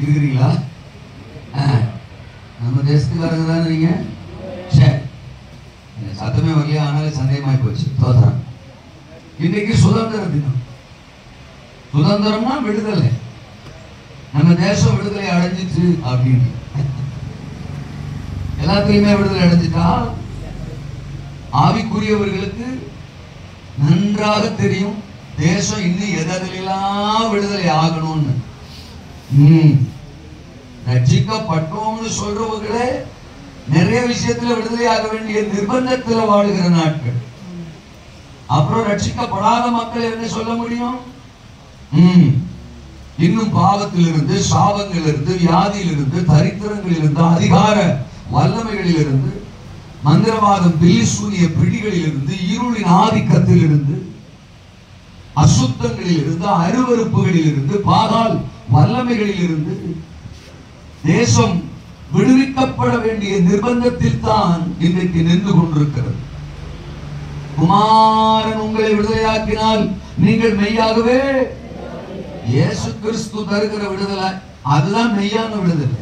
இருக்கிறீங்களா? நம்ம தேசத்துக்காரங்க தானே நீங்க? சரி, சத்தமே வரலையா? ஆனாலும் சந்தேகமாய் போச்சு. தோத்திரம். இன்னைக்கு சுதந்திர தினம். சுதந்திரம்னா விடுதலை. நம்ம தேசம் விடுதலை அடைஞ்சிச்சு அப்படின்னு எல்லாத்துலயுமே விடுதலை அடைஞ்சிட்டா? ஆவிக்குரியவர்களுக்கு நன்றாக தெரியும் தேசம் இன்னும் எதெல்லாம் விடுதலை ஆகணும்னு. ரட்சிக்கப்பட்டோம்னு சொல்றவங்களே நிறைய விஷயத்துல விடுதலை ஆக வேண்டிய நிர்பந்தத்துல வாழுகிற நாட்கள். அப்புறம் ரட்சிக்கப்படாத மக்கள் என்ன சொல்ல முடியும்? இன்னும் பாவத்திலிருந்து, சாபங்களிலிருந்து, வியாதியிலிருந்து, தரித்திரங்களிலிருந்து, அதிகார வல்லமைகளிலிருந்து, மந்திரவாதம், பில்லிசூனிய பிடிகளிலிருந்து, இருளின் ஆதிக்கத்திலிருந்து, அசுத்தங்களிலிருந்து, அருவருப்புகளிலிருந்து, பாகால் வல்லமைகளிலிருந்து தேசம் விடுவிக்கப்பட வேண்டிய நிர்பந்தத்தில் தான் இன்றைக்கு நின்று கொண்டிருக்கிறது. குமாரன் உங்களை விடுதலையாக்கினால் நீங்கள் மெய்யாகவே இயேசு கிறிஸ்து தருகிற விடுதலை அதுதான் மெய்யான விடுதலை.